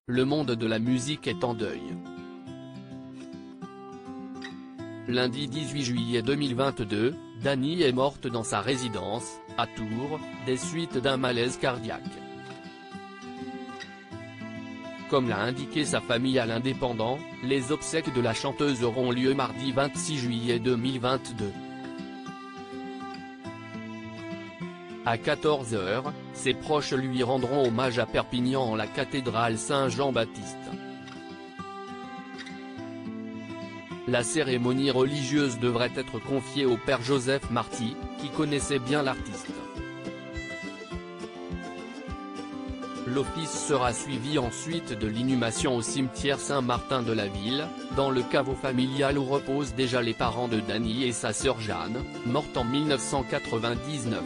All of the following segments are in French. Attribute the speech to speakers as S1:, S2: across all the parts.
S1: Le monde de la musique est en deuil. Lundi 18 juillet 2022, Dany est morte dans sa résidence, à Tours, des suites d'un malaise cardiaque. Comme l'a indiqué sa famille à l'Indépendant, les obsèques de la chanteuse auront lieu mardi 26 juillet 2022. À 14 h, ses proches lui rendront hommage à Perpignan en la cathédrale Saint-Jean-Baptiste. La cérémonie religieuse devrait être confiée au père Joseph Marty, qui connaissait bien l'artiste. L'office sera suivi ensuite de l'inhumation au cimetière Saint-Martin de la ville, dans le caveau familial où reposent déjà les parents de Dany et sa sœur Jeanne, morte en 1999.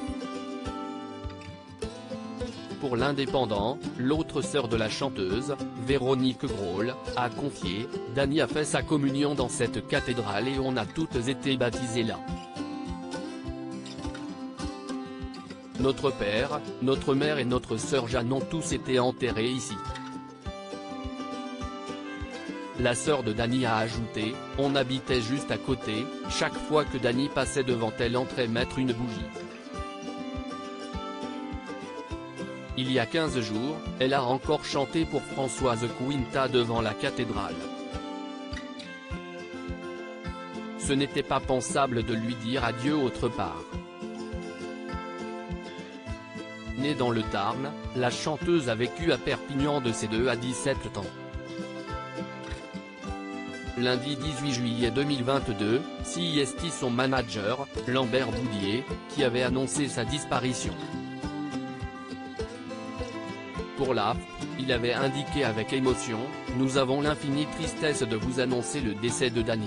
S1: Pour l'Indépendant, l'autre sœur de la chanteuse, Véronique Grohl, a confié « Dany a fait sa communion dans cette cathédrale et on a toutes été baptisées là. Notre père, notre mère et notre sœur Jeanne ont tous été enterrés ici. » La sœur de Dany a ajouté « On habitait juste à côté, chaque fois que Dany passait devant elle entrait mettre une bougie. » Il y a 15 jours, elle a encore chanté pour Françoise Cointat devant la cathédrale. Ce n'était pas pensable de lui dire adieu autre part. Née dans le Tarn, la chanteuse a vécu à Perpignan de ses 2 à 17 ans. Lundi 18 juillet 2022, CIST son manager, Lambert Boudier, qui avait annoncé sa disparition. Pour l'AFP, il avait indiqué avec émotion « Nous avons l'infinie tristesse de vous annoncer le décès de Dany.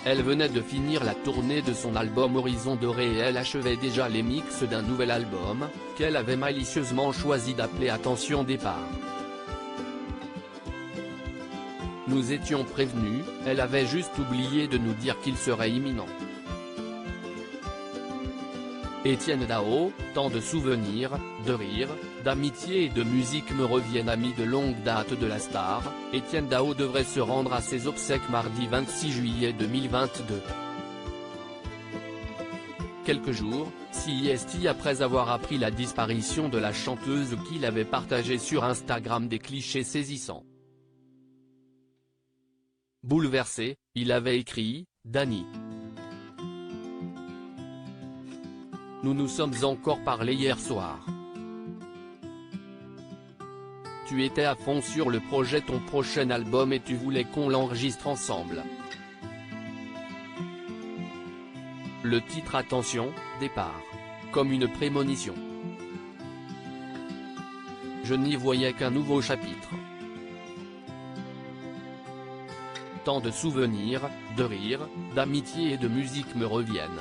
S1: Elle venait de finir la tournée de son album Horizon Doré et elle achevait déjà les mix d'un nouvel album, qu'elle avait malicieusement choisi d'appeler Attention Départ. Nous étions prévenus, elle avait juste oublié de nous dire qu'il serait imminent. » Étienne Dao, tant de souvenirs, de rires, d'amitié et de musique me reviennent. Ami de longue date de la star, Étienne Dao devrait se rendre à ses obsèques mardi 26 juillet 2022. Quelques jours, CIST après avoir appris la disparition de la chanteuse qu'il avait partagé sur Instagram des clichés saisissants. Bouleversé, il avait écrit « Dany. Nous nous sommes encore parlé hier soir. Tu étais à fond sur le projet ton prochain album et tu voulais qu'on l'enregistre ensemble. Le titre Attention, Départ. Comme une prémonition. Je n'y voyais qu'un nouveau chapitre. Tant de souvenirs, de rires, d'amitié et de musique me reviennent. »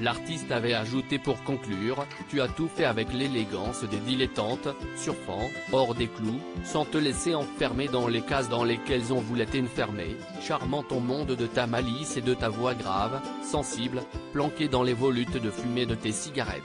S1: L'artiste avait ajouté pour conclure « Tu as tout fait avec l'élégance des dilettantes, surfant, hors des clous, sans te laisser enfermer dans les cases dans lesquelles on voulait t'enfermer, charmant ton monde de ta malice et de ta voix grave, sensible, planquée dans les volutes de fumée de tes cigarettes. »